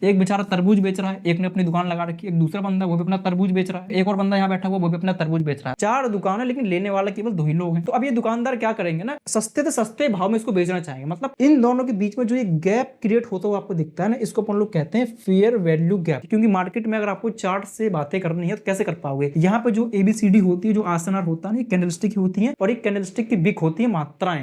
एक बेचारा तरबूज बेच रहा है, एक ने अपनी दुकान लगा रखी है, एक दूसरा बंदा वो भी अपना तरबूज बेच रहा है, एक और बंदा यहाँ बैठा हुआ वो भी अपना तरबूज बेच रहा है। 4 दुकान है लेकिन लेने वाला केवल 2 ही लोग हैं। तो अब ये दुकानदार क्या करेंगे ना, सस्ते से सस्ते भाव में इसको बेचना चाहेंगे। मतलब इन दोनों के बीच में जो एक गैप क्रिएट होता हुआ आपको दिखता है ना, इसको अपन लोग कहते हैं फेयर वैल्यू गैप। क्योंकि मार्केट में अगर आपको चार्ट से बातें करनी है तो कैसे कर पाओगे। यहाँ पे जो ABCD होती है, जो आसनार होता है ना, कैंडलस्टिक होती है और एक कैंडलस्टिक की विक होती है, मात्राएं।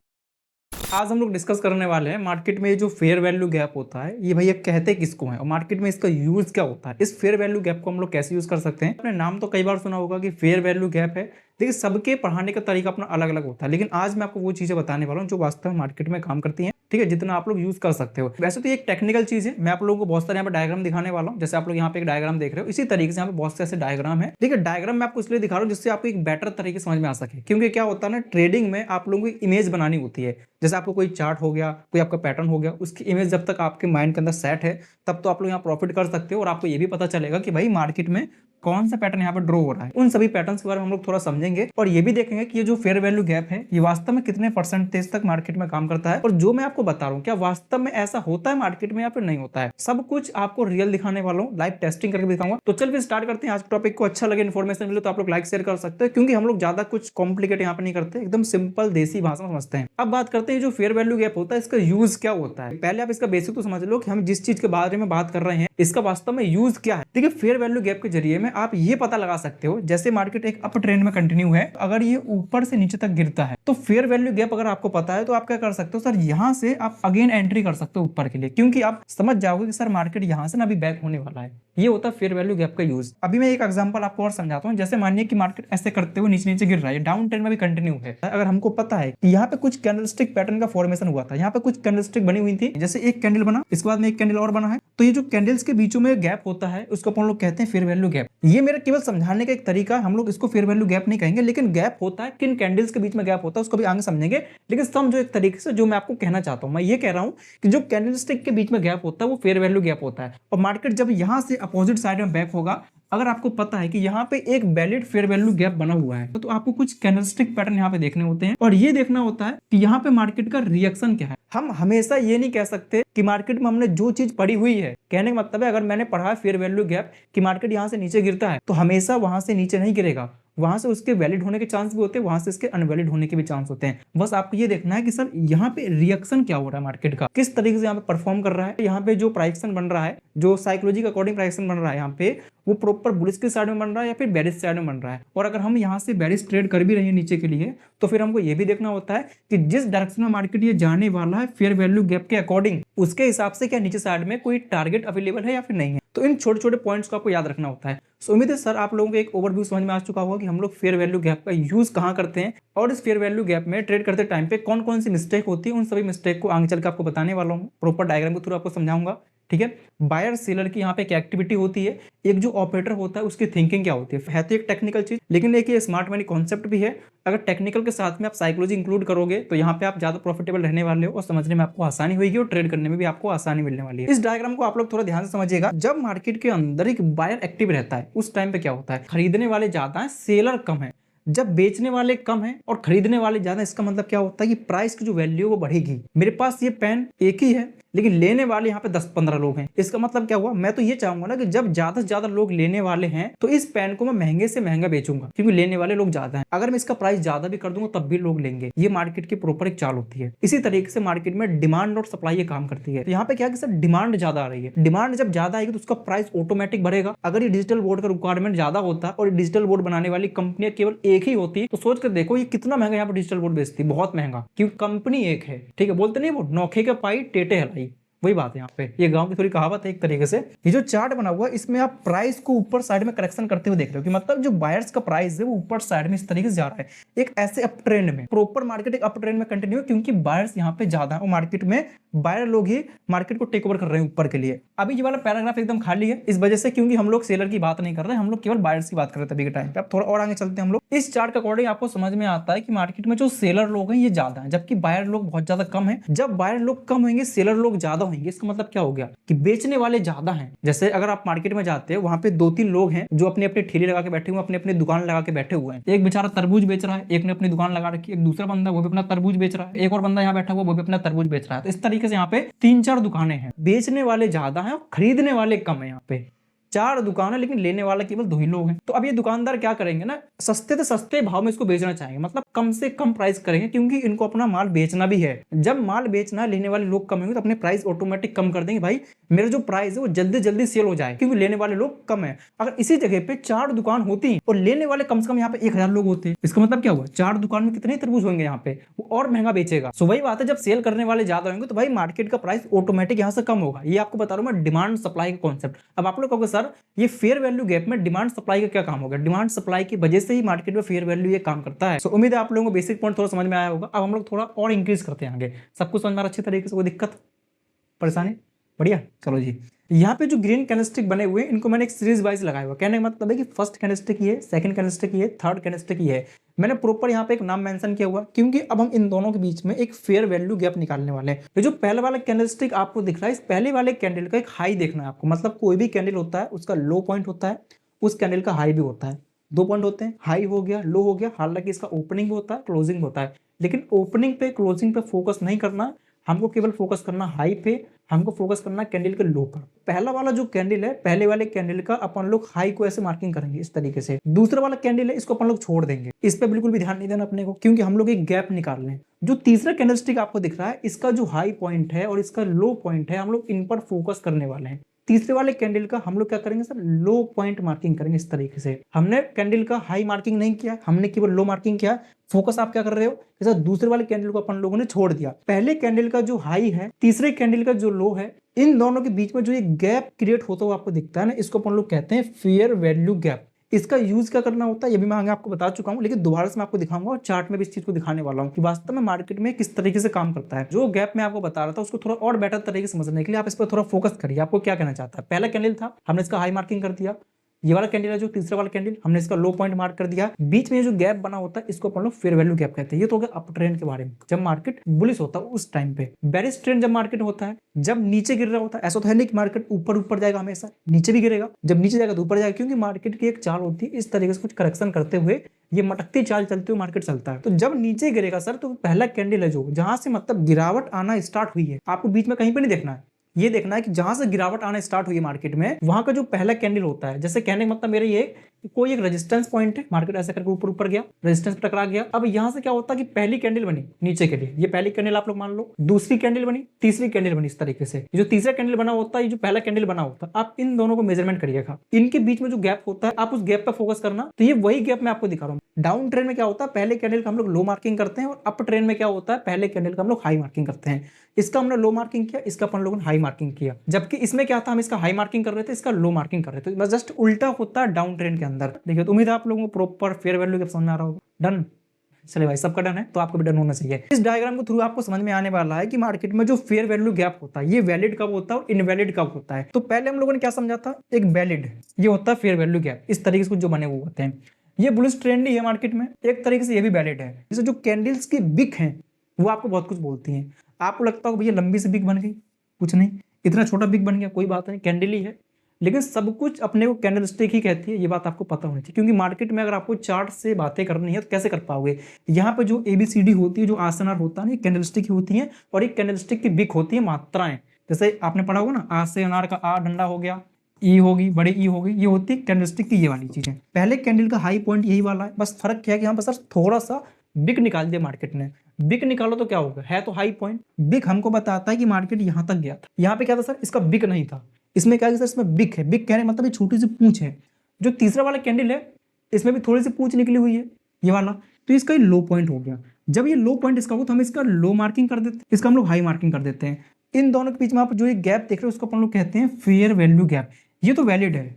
आज हम लोग डिस्कस करने वाले हैं मार्केट में जो फेयर वैल्यू गैप होता है ये भैया कहते किसको है और मार्केट में इसका यूज क्या होता है। इस फेयर वैल्यू गैप को हम लोग कैसे यूज कर सकते हैं। आपने नाम तो कई बार सुना होगा कि फेयर वैल्यू गैप है, देखिए सबके पढ़ाने का तरीका अपना अलग अलग होता है। लेकिन आज मैं आपको वो चीजें बताने वाला हूँ जो वास्तव में मार्केट में काम करती हैं, ठीक है, जितना आप लोग यूज कर सकते हो। वैसे तो ये एक टेक्निकल चीज है, मैं आप लोगों को बहुत सारे यहाँ पे डायग्राम दिखाने वाला हूँ। जैसे आप लोग यहाँ पे एक डायग्राम देख रहे हो, इसी तरीके से यहाँ पे बहुत से ऐसे डायग्राम है। देखिए डायग्राम मैं आपको इसलिए दिखा रहा हूँ जिससे आपको एक बेटर तरीके समझ में आ सके। क्योंकि क्या होता है ना, ट्रेडिंग में आप लोगों को इमेज बनानी होती है। जैसे आपको कोई चार्ट हो गया, कोई आपका पैटर्न हो गया, उसकी इमेज जब तक आपके माइंड के अंदर सेट है तब तो आप लोग यहाँ प्रॉफिट कर सकते हो। और आपको ये भी पता चलेगा कि भाई मार्केट में कौन सा पैटर्न यहाँ पर ड्रॉ हो रहा है। उन सभी पैटर्न्स के बारे में हम लोग थोड़ा समझेंगे और ये भी देखेंगे कि ये जो फेयर वैल्यू गैप है ये वास्तव में कितने परसेंटेज तक मार्केट में काम करता है। और जो मैं आपको बता रहा हूँ क्या वास्तव में ऐसा होता है मार्केट में या फिर नहीं होता है। सब कुछ आपको रियल दिखाने वाला हूँ, लाइव टेस्टिंग करके दिखाऊंगा। तो चल फिर स्टार्ट करते हैं। आज के टॉपिक को अच्छा लगे, इन्फॉर्मेशन मिले तो आप लोग लाइक शेयर कर सकते हैं। क्योंकि हम लोग ज्यादा कुछ कॉम्प्लिकेट यहाँ पे नहीं करते, एकदम सिंपल देसी भाषा में समझते हैं। अब बात करते हैं जो फेयर वैल्यू गैप होता है इसका यूज क्या होता है। पहले आप इसका बेसिक तो समझ लो कि हम जिस चीज के बारे में बात कर रहे हैं इसका वास्तव में यूज क्या है। देखिए फेयर वैल्यू गैप के जरिए में आप ये पता लगा सकते हो, जैसे मार्केट एक अप ट्रेंड में कंटिन्यू है, अगर ये ऊपर से नीचे तक गिरता है तो फेयर वैल्यू गैप अगर आपको पता है तो आप क्या कर सकते हो, सर यहां से आप अगेन एंट्री कर सकते हो ऊपर के लिए। क्योंकि आप समझ जाओगे कि सर मार्केट यहां से ना अभी बैक होने वाला है। ये होता है फेयर वैल्यू गैप का यूज। अभी मैं एक एग्जांपल आपको और समझाता हूं। जैसे मानिए कि मार्केट ऐसे करते हुए नीचे नीचे गिर रहा है, डाउन ट्रेंड में भी कंटिन्यू है। अगर हमको पता है कि यहाँ पे कुछ कैंडलस्टिक पैटर्न का फॉर्मेशन हुआ था, यहाँ पे कुछ कैंडलस्टिक बनी हुई थी, जैसे एक कैंडल बना, इसके बाद में एक कैंडल और बना है, तो ये जो कैंडल्स के बीचों में गैप होता है उसको अपन लोग कहते हैं फेयर वैल्यू गैप। ये मेरा केवल समझाने का एक तरीका, हम लोग इसको फेयर वैल्यू गैप नहीं कहेंगे। लेकिन गैप होता है, किन कैंडल्स के बीच में गैप होता है उसको भी आगे समझेंगे। लेकिन समझो एक तरीके से जो मैं आपको कहना चाहता हूं, मैं ये कह रहा हूं कि जो कैंडलस्टिक के बीच में गैप होता है वो फेयर वैल्यू गैप होता है। और मार्केट जब यहां से अपोजिट साइड में बैक होगा, अगर आपको पता है कि यहाँ पे एक वैलिड फेयर वैल्यू गैप बना हुआ है तो आपको कुछ कैंडलस्टिक पैटर्न यहाँ पे देखने होते हैं और ये देखना होता है कि यहाँ पे मार्केट का रिएक्शन क्या है। हम हमेशा ये नहीं कह सकते कि मार्केट में हमने जो चीज पढ़ी हुई है, कहने का मतलब है अगर मैंने पढ़ा है फेयर वैल्यू गैप कि मार्केट यहाँ से नीचे गिरता है तो हमेशा वहां से नीचे नहीं गिरेगा, वहां से उसके वैलिड होने के चांस भी होते हैं, वहां से इसके अनवैलिड होने के भी चांस होते हैं। बस आपको ये देखना है कि सर यहाँ पे रिएक्शन क्या हो रहा है मार्केट का, किस तरीके से यहाँ पे परफॉर्म कर रहा है। यहाँ पे जो प्राइस बन रहा है, जो साइकोलॉजी के अकॉर्डिंग प्राइस बन रहा है, यहाँ पे वो प्रॉपर बुलिश की साइड में बन रहा है या फिर बेरिश साइड में बन रहा है। और अगर हम यहाँ से बेरिश ट्रेड कर भी रहे हैं नीचे के लिए तो फिर हमको ये भी देखना होता है कि जिस डायरेक्शन में मार्केट ये जाने वाला है फेयर वैल्यू गैप के अकॉर्डिंग, उसके हिसाब से क्या नीचे साइड में कोई टारगेट अवेलेबल है या फिर नहीं है। तो इन छोटे छोटे पॉइंट्स को आपको याद रखना होता है। सो उम्मीद है सर आप लोगों को एक ओवरव्यू समझ में आ चुका होगा कि हम लोग फेयर वैल्यू गैप का यूज कहां करते हैं और इस फेयर वैल्यू गैप में ट्रेड करते टाइम पे कौन कौन सी मिस्टेक होती है। उन सभी मिस्टेक को आगे चल के आपको बताने वाला हूं, प्रॉपर डायग्राम के थ्रू आपको समझाऊंगा, ठीक है। बायर सेलर की यहाँ पे क्या एक्टिविटी होती है, एक जो ऑपरेटर होता है उसकी थिंकिंग क्या होती है तो एक टेक्निकल चीज, लेकिन एक ये स्मार्ट मनी कॉन्सेप्ट भी है। अगर टेक्निकल के साथ में आप साइकोलॉजी इंक्लूड करोगे तो यहाँ पे आप ज्यादा प्रॉफिटेबल रहने वाले हो और समझने में आपको आसानी होगी और ट्रेड करने में भी आपको आसानी मिलने वाली है। इस डायग्राम को आप लोग थोड़ा ध्यान से समझिएगा। जब मार्केट के अंदर एक बायर एक्टिव रहता है उस टाइम पे क्या होता है, खरीदने वाले ज्यादा है, सेलर कम है। जब बेचने वाले कम हैं और खरीदने वाले ज्यादा, इसका मतलब क्या होता है कि प्राइस की जो वैल्यू वो बढ़ेगी। मेरे पास ये पेन एक ही है लेकिन लेने वाले यहाँ पे 10-15 लोग हैं, इसका मतलब क्या हुआ, मैं तो ये चाहूंगा ना कि जब ज्यादा से ज्यादा लोग लेने वाले हैं तो इस पेन को मैं महंगे से महंगा बेचूंगा क्योंकि लेने वाले लोग ज्यादा हैं। अगर मैं इसका प्राइस ज्यादा भी कर दूंगा तब भी लोग लेंगे। ये मार्केट की प्रॉपर एक चाल होती है। इसी तरीके से मार्केट में डिमांड और सप्लाई ये काम करती है। तो यहाँ पे क्या कि सर डिमांड ज्यादा आ रही है, डिमांड जब ज्यादा आएगी तो उसका प्राइस ऑटोमेटिक बढ़ेगा। अगर ये डिजिटल बोर्ड का रिक्वायरमेंट ज्यादा होता और डिजिटल बोर्ड बनाने वाली कंपनियां केवल एक ही होती तो सोच कर देखो ये कितना महंगा यहाँ पर डिजिटल बोर्ड बेचती, बहुत महंगा, क्योंकि कंपनी एक है, ठीक है। बोलते नहीं वो नौखे के पाई टेटे हलाई, वही बात है यहाँ पे। ये गांव की थोड़ी कहावत है एक तरीके से। ये जो चार्ट बना हुआ है इसमें आप प्राइस को ऊपर साइड में करेक्शन करते हुए देख रहे हो कि मतलब जो बायर्स का प्राइस है वो ऊपर साइड में इस तरीके से जा रहा है, एक ऐसे अप ट्रेंड में। प्रॉपर मार्केट एक अप ट्रेंड में कंटिन्यू है क्योंकि बायर्स यहाँ पे ज्यादा है और मार्केट में बायर लोग ही मार्केट को टेक ओवर कर रहे हैं ऊपर के लिए। अभी ये वाला पैराग्राफ एकदम खाली है इस वजह से क्योंकि हम लोग सेलर की बात नहीं कर रहे हैं, हम लोग केवल बायर्स की बात कर रहे थे अभी के टाइम पे। अब थोड़ा और आगे चलते हैं हम लोग। इस चार्ट के अकॉर्डिंग आपको समझ में आता है कि मार्केट में जो सेलर लोग हैं ये ज्यादा है जबकि बायर लोग बहुत ज्यादा कम है। जब बायर लोग कम होंगे सेलर लोग ज्यादा होंगे, इसका मतलब क्या हो गया कि बेचने वाले ज्यादा हैं। जैसे अगर आप मार्केट में जाते हैं, वहां पे 2-3 लोग हैं जो अपने अपने ठेले लगा के बैठे हुए, अपने अपने दुकान लगा के बैठे हुए हैं। एक बेचारा तरबूज बेच रहा है, एक ने अपनी दुकान लगा रखी है, एक दूसरा बंदा वो भी अपना तरबूज बेच रहा है, एक और बंदा यहाँ बैठा हुआ वो भी अपना तरबूज बेच रहा है। तो इस तरीके से यहाँ पे 3-4 दुकानें हैं, बेचने वाले ज्यादा हैं और खरीदने वाले कम है। यहाँ पे 4 दुकान है लेकिन लेने वाला केवल 2 ही लोग हैं। तो अब ये दुकानदार क्या करेंगे ना, सस्ते से सस्ते भाव में इसको बेचना चाहेंगे, मतलब कम से कम प्राइस करेंगे, क्योंकि इनको अपना माल बेचना भी है। जब माल बेचना है, लेने वाले लोग कम होंगे तो अपने प्राइस ऑटोमेटिक कम कर देंगे। भाई मेरा जो प्राइस है वो जल्दी जल्दी सेल हो जाए, क्योंकि लेने वाले लोग कम है। अगर इसी जगह पे 4 दुकान होती और लेने वाले कम से कम यहाँ पे 1000 लोग होते, इसका मतलब क्या हुआ, 4 दुकान में कितने तरबूज होंगे यहाँ पे, वो और महंगा बेचेगा। सो वही बात है, जब सेल करने वाले ज्यादा होंगे तो भाई मार्केट का प्राइस ऑटोमेटिक यहाँ से कम होगा। ये आपको बता रहा हूँ मैं, डिमांड सप्लाई का कॉन्सेप्ट। अब आप लोग कहोगे सर ये फेयर वैल्यू गैप में डिमांड सप्लाई का क्या काम होगा? डिमांड सप्लाई की वजह से ही मार्केट में फेयर वैल्यू ये काम करता है। सो उम्मीद है आप लोगों को बेसिक पॉइंट थोड़ा समझ में आया होगा। अब हम लोग थोड़ा और इंक्रीज करते हैं आगे। सब कुछ समझ में आ रहा अच्छी तरीके से, कोई दिक्कत परेशानी? बढ़िया, चलो जी। यहाँ पे जो ग्रीन कैंडलस्टिक बने हुए हैं, इनको मैंने एक सीरीज वाइज लगाया हुआ। कहने का मतलब है कि फर्स्ट कैंडलस्टिक ये है, सेकंड कैंडलस्टिक ये, थर्ड कैंडलस्टिक ये है। मैंने प्रॉपर यहाँ पे एक नाम मेंशन किया हुआ, क्योंकि अब हम इन दोनों के बीच में एक फेयर वैल्यू गैप निकालने वाले हैं। ये जो पहले वाला कैंडलस्टिक आपको दिख रहा है, इस पहले वाले कैंडल का एक हाई देखना है आपको। मतलब कोई भी कैंडल होता है उसका लो पॉइंट होता है, उस कैंडल का हाई भी होता है। 2 पॉइंट होते हैं, हाई हो गया, लो हो गया। हालांकि इसका ओपनिंग भी होता है, क्लोजिंग होता है, लेकिन ओपनिंग पे क्लोजिंग पे फोकस नहीं करना, हमको केवल फोकस करना हाई पे, हमको फोकस करना कैंडल के लो पर। पहला वाला जो कैंडल है, पहले वाले कैंडल का अपन लोग हाई को ऐसे मार्किंग करेंगे इस तरीके से। दूसरा वाला कैंडल है, इसको अपन लोग छोड़ देंगे, इस पे बिल्कुल भी ध्यान नहीं देना अपने को, क्योंकि हम लोग एक गैप निकाल रहे हैं। जो तीसरा कैंडलस्टिक आपको दिख रहा है, इसका जो हाई पॉइंट है और इसका लो पॉइंट है, हम लोग इन पर फोकस करने वाले हैं। तीसरे वाले कैंडल का हम लोग क्या करेंगे सर, लो पॉइंट मार्किंग करेंगे इस तरीके से। हमने कैंडल का हाई मार्किंग नहीं किया, हमने केवल लो मार्किंग किया। फोकस आप क्या कर रहे हो, जैसा दूसरे वाले कैंडल को अपन लोगों ने छोड़ दिया। पहले कैंडल का जो हाई है, तीसरे कैंडल का जो लो है, इन दोनों के बीच में जो एक गैप क्रिएट होता हुआ आपको दिखता है ना, इसको अपन लोग कहते हैं फेयर वैल्यू गैप। इसका यूज क्या करना होता है ये भी मैं आगे आपको बता चुका हूं, लेकिन दोबारा से मैं आपको दिखाऊंगा और चार्ट में भी इस चीज को दिखाने वाला हूं कि वास्तव में मार्केट में किस तरीके से काम करता है। जो गैप मैं आपको बता रहा था उसको थोड़ा और बेटर तरीके से समझने के लिए आप इस पर थोड़ा फोकस करिए। आपको क्या कहना चाहता है, पहला कैंडल था, हमने इसका हाई मार्किंग कर दिया। ये वाला कैंडल है जो तीसरा वाला कैंडल, हमने इसका लो पॉइंट मार्क कर दिया। बीच में जो गैप बना होता है इसको अपन लोग फेयर वैल्यू गैप कहते हैं। ये तो हो गया अप ट्रेंड के बारे में, जब मार्केट बुलिश होता है उस टाइम पे। बेरिश ट्रेंड जब मार्केट होता है, जब नीचे गिर रहा होता है, ऐसा तो है नहीं कि मार्केट ऊपर ऊपर जाएगा, हमेशा नीचे भी गिरेगा। जब नीचे जाएगा तो ऊपर जाएगा, क्योंकि मार्केट की एक चाल होती है, इस तरीके से कुछ करेक्शन करते हुए ये मटकती चाल चलते हुए मार्केट चलता है। तो जब नीचे गिरेगा सर, तो पहला कैंडल है जो जहां से मतलब गिरावट आना स्टार्ट हुई है, आपको बीच में कहीं पे नहीं देखना है, ये देखना है कि जहां से गिरावट आना स्टार्ट हुई है मार्केट में, वहां का जो पहला कैंडल होता है। जैसे कहने का मतलब मेरा ये कि कोई एक रेजिस्टेंस पॉइंट है, मार्केट ऐसे करके ऊपर ऊपर गया, रेजिस्टेंस पे टकरा गया। अब यहां से क्या होता है कि पहली कैंडल बनी नीचे के लिए, ये पहली कैंडल आप लोग मान लो, दूसरी कैंडल बनी, तीसरी कैंडल बनी, इस तरीके से। जो तीसरा कैंडल बना होता है, ये जो पहला कैंडल बना होता है, आप इन दोनों को मेजरमेंट करिएगा। इनके बीच में जो गैप होता है, आप उस गैप पर फोकस करना। तो ये वही गैप मैं आपको दिखा रहा हूँ। डाउन ट्रेंड में क्या होता है, पहले कैंडल का हम लोग लो मार्किंग करते हैं, और अप ट्रेंड में क्या होता है, पहले कैंडल का हम लोग हाई मार्किंग करते हैं। इसका हमने लो मार्किंग किया, इसका अपन लोगों ने हाई मार्किंग किया। जबकि इसमें क्या था, हम इसका हाई मार्किंग कर रहे थे, इसका लो मार्किंग कर रहे थे। बस जस्ट उल्टा होता है डाउन ट्रेंड के अंदर। देखिए, तो उम्मीद है आप लोगों को प्रॉपर फेयर वैल्यू गैप समझ में आ रहा होगा। डन? चलिए भाई, सबका डन है तो आपको भी डन होना चाहिए। इस डायग्राम के थ्रू आपको समझ में आने वाला है कि मार्केट में जो फेयर वैल्यू गैप होता है, ये वैलिड कब होता है और इनवैलिड कब होता है। तो पहले हम लोगों ने क्या समझा था, एक वैलिड ये होता है फेयर वैल्यू गैप, इस तरीके से कुछ जो बने हुए होते हैं। ये बुलिश ट्रेंड ही है मार्केट में, एक तरीके से ये भी वैलिड है। जैसे जो कैंडल्स की बिक हैं वो आपको बहुत कुछ बोलती हैं। आपको लगता हो भैया लंबी सी बिक बन गई, कुछ नहीं, इतना छोटा बिक बन गया, कोई बात नहीं, कैंडल ही है। लेकिन सब कुछ अपने को कैंडलस्टिक ही कहती है, ये बात आपको पता होनी चाहिए। क्योंकि मार्केट में अगर आपको चार्ट से बातें करनी है तो कैसे कर पाओगे। यहाँ पे जो ABCD होती है, जो आसनार होता है ना, कैंडलस्टिक ही होती है, और एक कैंडलस्टिक की बिक होती है मात्राएं। जैसे आपने पढ़ा होगा ना, आ से अनार का आ डंडा हो गया, ई होगी, बड़े ई होगी, ये होती है कैंडलस्टिक की ये वाली चीजें। पहले कैंडल का हाई पॉइंट यही वाला है, बस फर्क क्या है कि यहाँ पर सर थोड़ा सा बिक निकाल दिया मार्केट ने। बिक निकालो तो क्या होगा, है तो हाई पॉइंट। बिक हमको बताता है कि मार्केट यहां तक गया था। यहाँ पे क्या था सर, इसका बिक नहीं था, इसमें क्या है सर, इसमें बिक है। बिक कहने मतलब ये छोटी सी पूंछ है। जो तीसरा वाला कैंडल है, इसमें भी थोड़ी सी पूंछ निकली हुई है, ये वाला, तो इसका ये लो पॉइंट हो गया। जब ये लो पॉइंट इसका हो तो हम इसका लो मार्किंग कर देते हैं, इसका हम लोग हाई मार्किंग कर देते हैं। इन दोनों के बीच में आप जो एक गैप देख रहे हो उसको अपन लोग कहते हैं फेयर वैल्यू गैप। ये तो वैलिड है,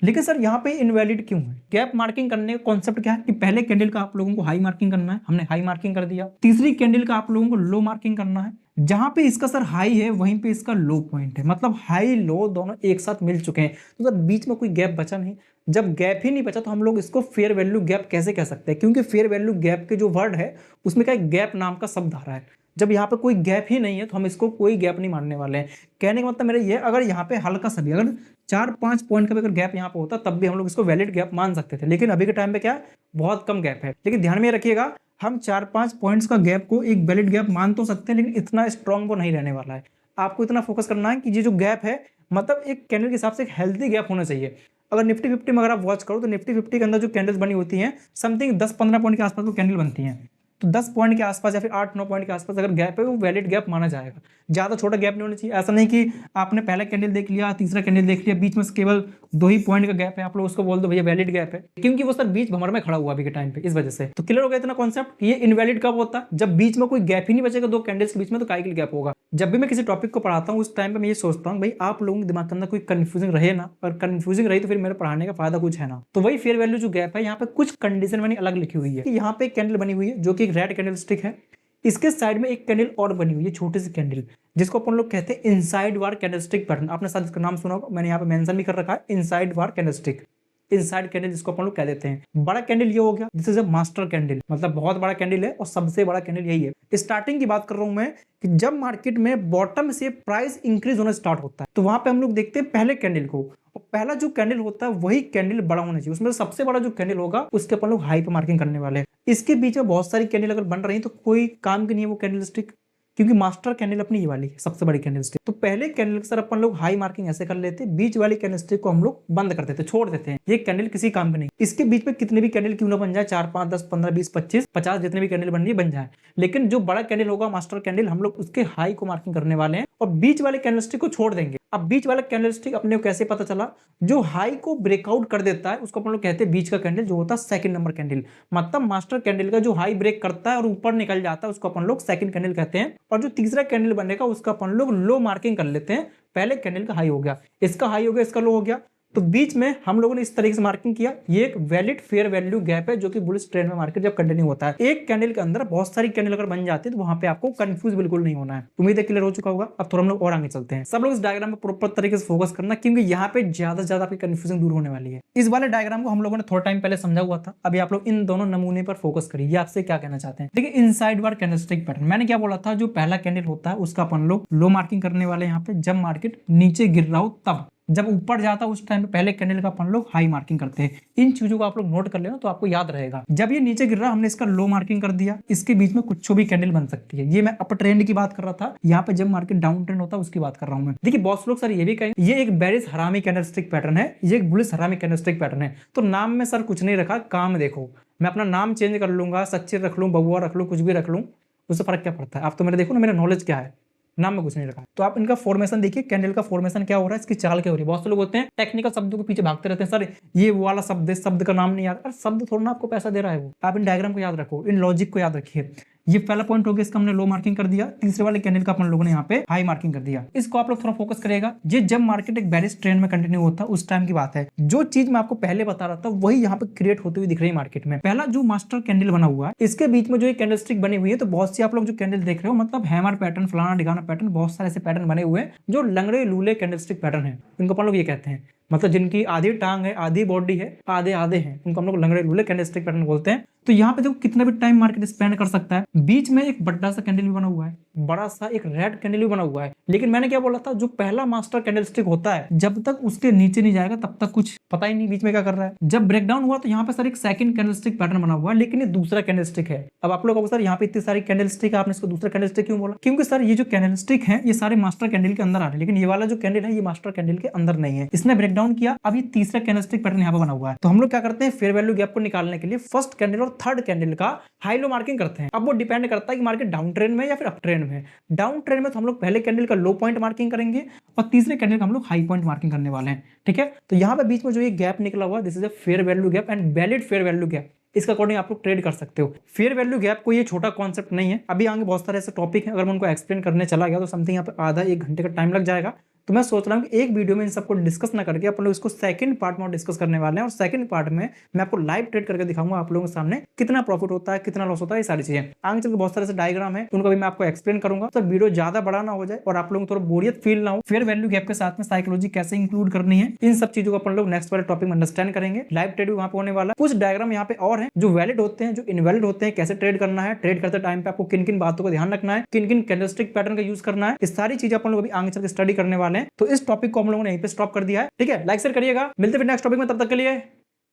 लेकिन सर यहाँ पे इनवैलिड क्यों है। गैप मार्किंग करने का कॉन्सेप्ट क्या है कि पहले कैंडल का आप लोगों को हाई मार्किंग करना है, हमने हाई मार्किंग कर दिया। तीसरी कैंडल का आप लोगों को लो मार्किंग करना है, जहां पे इसका सर हाई है वहीं पे इसका लो पॉइंट है, मतलब हाई लो दोनों एक साथ मिल चुके हैं। तो सर बीच में कोई गैप बचा नहीं। जब गैप ही नहीं बचा तो हम लोग इसको फेयर वैल्यू गैप कैसे कह सकते हैं, क्योंकि फेयर वैल्यू गैप के जो वर्ड है उसमें क्या गैप नाम का शब्द आ रहा है। जब यहाँ पे कोई गैप ही नहीं है तो हम इसको कोई गैप नहीं मानने वाले हैं। कहने का मतलब मेरा ये, अगर यहाँ पे हल्का सा भी, अगर 4-5 पॉइंट का भी अगर गैप यहाँ पे होता तब भी हम लोग इसको वैलिड गैप मान सकते थे, लेकिन अभी के टाइम पे क्या है, बहुत कम गैप है। लेकिन ध्यान में रखिएगा, हम 4-5 पॉइंट्स का गैप को एक वैलिड गैप मान तो सकते हैं, लेकिन इतना स्ट्रॉन्ग वो नहीं रहने वाला है। आपको इतना फोकस करना है कि ये जो गैप है, मतलब एक कैंडल के हिसाब से एक हेल्दी गैप होना चाहिए। अगर निफ्टी 50 में अगर आप वॉच करो तो निफ्टी 50 के अंदर जो कैंडल्स बनी होती हैं, समथिंग 10-15 पॉइंट के आसपास वो कैंडल बनती हैं। तो 10 पॉइंट के आसपास या फिर 8-9 पॉइंट के आसपास अगर गैप है, वो वैलिड गैप माना जाएगा। ज़्यादा छोटा गैप नहीं होना चाहिए। ऐसा नहीं कि आपने पहला कैंडल देख लिया, तीसरा कैंडल देख लिया, बीच में केवल 2 ही पॉइंट का गैप है, आप लोग उसको बोल दो भैया वैलिड गैप है, क्योंकि वो सर बीच भंवर में खड़ा हुआ अभी के टाइम पे, इस वजह से। तो क्लियर हो गया इतना कॉन्सेप्ट। ये इनवैलिड कब होता है, जब बीच में कोई गैप ही नहीं बचेगा 2 कैंडल्स के बीच में, तो काहे के लिए गैप होगा। जब भी मैं किसी टॉपिक को पढ़ाता हूँ उस टाइम पे मैं ये सोचता हूँ भाई आप लोगों के दिमाग के अंदर कोई कंफ्यूजन रहे ना, और कंफ्यूजन रही तो फिर मेरे पढ़ाने का फायदा कुछ है ना। तो वही फेयर वैल्यू जो गैप है, यहाँ पे कुछ कंडीशन मैंने अलग लिखी हुई है कि यहाँ पे एक कैंडल बनी हुई है जो कि एक रेड कैंडल स्टिक है, इसके साइड में एक कैंडल और बनी हुई है, छोटी सी कैंडल, जिसको अपन लोग कहते हैं इनसाइड वार कैंडलस्टिक पैटर्न। आपने शायद इसका नाम सुना होगा, मैंने यहाँ पे मेंशन भी कर रखा है, इनसाइड वार कैंडलस्टिक, इनसाइड कैंडल जिसको अपन लोग कह देते हैं। बड़ा कैंडल ये हो गया, this is a master candle, मतलब बहुत बड़ा कैंडल है और सबसे बड़ा कैंडल यही है। स्टार्टिंग की बात कर रहा हूं मैं कि जब मार्केट में बॉटम से प्राइस इंक्रीज होना स्टार्ट होता है, तो वहां पे हम लोग देखते हैं पहले कैंडल को, और पहला जो कैंडल होता है वही कैंडल बड़ा होना चाहिए, उसमें सबसे बड़ा जो कैंडल होगा उसके अपन लोग हाई पे मार्किंग करने वाले हैं। इसके बीच में बहुत सारी कैंडल अगर बन रही है तो कोई काम की नहीं है वो कैंडल स्टिक, क्योंकि मास्टर कैंडल अपनी ये वाली है सबसे बड़ी कैंडल स्टिक। तो पहले कैंडल के सर अपन लोग हाई मार्किंग ऐसे कर लेते, बीच वाली कैंडल स्टिक को हम लोग बंद कर देते, छोड़ देते हैं, ये कैंडल किसी काम की नहीं। इसके बीच में कितने भी कैंडल क्यों ना बन जाए, 4, 5, 10, 15, 20, 25, 50 जितने भी कैंडल बन रही है बन जाए, लेकिन जो बड़ा कैंडल होगा मास्टर कैंडल, हम लोग उसके हाई को मार्किंग करने वाले हैं और बीच वाले कैंडल स्टिक को छोड़ देंगे। अब बीच वाला कैंडल स्टिक अपने को कैसे पता चला, जो हाई को ब्रेकआउट कर देता है उसको अपन लोग कहते हैं बीच का कैंडल, जो होता है सेकंड नंबर कैंडल। मतलब मास्टर कैंडल का जो हाई ब्रेक करता है और ऊपर निकल जाता है उसको अपन लोग सेकंड कैंडल कहते हैं, और जो तीसरा कैंडल बनेगा उसका अपन लोग लो मार्किंग कर लेते हैं। पहले कैंडल का हाई हो गया, इसका हाई हो गया, इसका लो हो गया, तो बीच में हम लोगों ने इस तरीके से मार्किंग किया। ये एक वैलिड फेयर वैल्यू गैप है जो कि बुलिश ट्रेंड में मार्केट जब कंटिन्यू होता है। एक कैंडल के अंदर बहुत सारी कैंडल अगर बन जाती है तो वहां पे आपको कंफ्यूज बिल्कुल नहीं होना है। उम्मीद है क्लियर हो चुका होगा। अब थोड़ा हम लोग और आगे चलते हैं। सब लोग इस डायग्राम में प्रॉपर तरीके से फोकस करना, क्योंकि यहाँ पे ज्यादा से ज्यादा आपकी कंफ्यूजन दूर होने वाली है। इस वाले डायग्राम को हम लोगों ने थोड़ा टाइम पहले समझा हुआ था, अभी आप लोग इन दोनों नमूने पर फोकस करिए। ये आपसे क्या कहना चाहते हैं, देखिए इनसाइड वार कैंडलस्टिक पैटर्न, मैंने क्या बोला था, जो पहला कैंडल होता है उसका अपन लोग लो मार्किंग करने वाले यहाँ पे, जब मार्केट नीचे गिर रहा हो तब, जब ऊपर जाता है उस टाइम पे पहले कैंडल का अपन लोग हाई मार्किंग करते हैं। इन चीजों को आप लोग नोट कर लेना तो आपको याद रहेगा। जब ये नीचे गिर रहा हमने इसका लो मार्किंग कर दिया, इसके बीच में कुछ भी कैंडल बन सकती है। ये मैं अप ट्रेंड की बात कर रहा था, यहाँ पे जब मार्केट डाउन ट्रेंड होता है उसकी बात कर रहा हूँ मैं। देखिए बहुत लोग सर ये भी कहें ये एक बेरिश हरामी कैंडलस्टिक पैटर्न है, ये एक बुलिश हरामी कैंडलस्टिक पैटर्न है। तो नाम में सर कुछ नहीं रखा, काम देखो, मैं अपना नाम चेंज कर लूंगा, सच्चे रख लूँ, बबुआ रख लूँ, कुछ भी रख लूँ, उससे फर्क क्या पड़ता है। आप तो मेरे देखो ना मेरा नॉलेज क्या है, नाम में कुछ नहीं रखा। तो आप इनका फॉर्मेशन देखिए, कैंडल का फॉर्मेशन क्या हो रहा है, इसकी चाल क्या हो रही है। बहुत से लोग होते हैं टेक्निकल शब्दों के पीछे भागते रहते हैं, सर ये वो वाला शब्द, शब्द का नाम नहीं याद। अरे शब्द थोड़ा ना आपको पैसा दे रहा है वो, आप इन डायग्राम को याद रखो, इन लॉजिक को याद रखिए। ये पहला पॉइंट हो गया, इसका हमने लो मार्किंग कर दिया। तीसरे वाले कैंडल का अपन लोगों ने यहाँ पे हाई मार्किंग कर दिया। इसको आप लोग थोड़ा फोकस करेगा। ये जब मार्केट एक बेरिश ट्रेंड में कंटिन्यू होता है उस टाइम की बात है। जो चीज मैं आपको पहले बता रहा था वही यहाँ पे क्रिएट होती हुई दिख रही है मार्केट में। पहला जो मास्टर कैंडल बना हुआ है, इसके बीच में जो एक कैंडलस्टिक बनी हुई है, तो बहुत सी आप लोग जो कैंडल देख रहे हो, मतलब हैमर पैटर्न, फलाना ढिकाना पैटर्न, बहुत सारे ऐसे पैटर्न बने हुए हैं जो लंगड़े लूले कैंडलस्टिक पैटर्न है, इनको अपन लोग ये कहते हैं। मतलब जिनकी आधी टांग है, आधी बॉडी है, आधे आधे हैं, उनको हम लोग लंगड़े लूले कैंडलस्टिक पैटर्न बोलते हैं। तो यहाँ पे देखो कितना भी टाइम मार्केट स्पेंड कर सकता है। बीच में एक बड़ा सा कैंडल भी बना हुआ है, बड़ा सा एक रेड कैंडल भी बना हुआ है। लेकिन मैंने क्या बोला था, जो पहला मास्टर कैंडलस्टिक होता है जब तक उसके नीचे नहीं जाएगा तब तक कुछ पता ही नहीं बीच में क्या कर रहा है। जब ब्रेकडाउन हुआ तो यहाँ पे सर एक सेकंड कैंडलस्टिक पैटर्न बना हुआ है, लेकिन ये दूसरा कैंडलस्टिक है। अब आप लोग सर यहाँ पे इतनी सारी कैंडलस्टिक, आपने इसको दूसरा कैंडलस्टिक क्यों बोला, क्योंकि सर ये जो कैंडलस्टिक है ये सारे मास्टर कैंडल के अंदर आ रहे हैं, लेकिन ये वाला जो कैंडल है ये मास्टर कैंडल के अंदर नहीं है। इसने ब्रेकडाउन किया, अब ये तीसरा कैंडलस्टिक पैटर्न यहाँ पे बना हुआ है। तो हम लोग क्या करते हैं, फेयर वैल्यू गैप को निकालने के लिए फर्स्ट कैंडल और थर्ड कैंडल का हाई लो मार्किंग करते हैं। अब वो डिपेंड करता है कि मार्केट डाउन ट्रेंड में या फिर अप ट्रेंड में। डाउन ट्रेंड में तो हम लोग पहले कैंडल का लो पॉइंट मार्किंग करेंगे और तीसरे कैंडल का हम लोग हाई पॉइंट मार्किंग करने वाले हैं। ठीक है, तो यहाँ पे बीच में जो ये गैप निकला हुआ, this is a fair value gap and valid fair value gap. इसका अकॉर्डिंग आप लोग ट्रेड कर सकते हो। फेयर वैल्यू गैप को ये छोटा कॉन्सेप्ट नहीं है। अभी आगे बहुत सारे ऐसे टॉपिक हैं, अगर मैं उनको एक्सप्लेन करने चला गया तो समथिंग यहाँ पे आधा 1 घंटे का टाइम लग जाएगा। तो मैं सोच रहा हूँ कि एक वीडियो में इन सबको डिस्कस ना करके अपन लोग इसको सेकंड पार्ट में डिस्कस करने वाले हैं, और सेकंड पार्ट में मैं आपको लाइव ट्रेड करके दिखाऊंगा आप लोगों के सामने कितना प्रॉफिट होता है, कितना लॉस होता है, ये सारी चीजें। आगे चल के बहुत सारे डायग्राम है, उनको भी मैं आपको एक्सप्लेन करूंगा, तो वीडियो ज्यादा बड़ा ना हो जाए और आप लोगों को थोड़ा बोरियत फील ना हो। फेयर वैल्यू गैप के साथ में साइकोलॉजी कैसे इंक्लूड करनी है, इन सब चीजों को अपन लोग नेक्स्ट वाले टॉपिक में अंडरस्टैंड करेंगे। लाइव ट्रेड भी वहां पे होने वाला है। कुछ डायग्राम यहाँ पे और हैं जो वैलिड होते हैं, जो इनवैलिड होते हैं, कैसे ट्रेड करना है, ट्रेड करते टाइम पे आपको किन किन बातों का ध्यान रखना है, किन किन कैंडलस्टिक पैटर्न का यूज करना है, इस सारी चीजें अपन लोग अभी आगे चल के स्टडी करने वाले हैं। तो इस टॉपिक को हम लोगों ने यहीं पे स्टॉप कर दिया है। ठीक है, लाइक शेयर करिएगा, मिलते हैं नेक्स्ट टॉपिक में, तब तक के लिए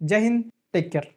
जय हिंद, टेक केयर।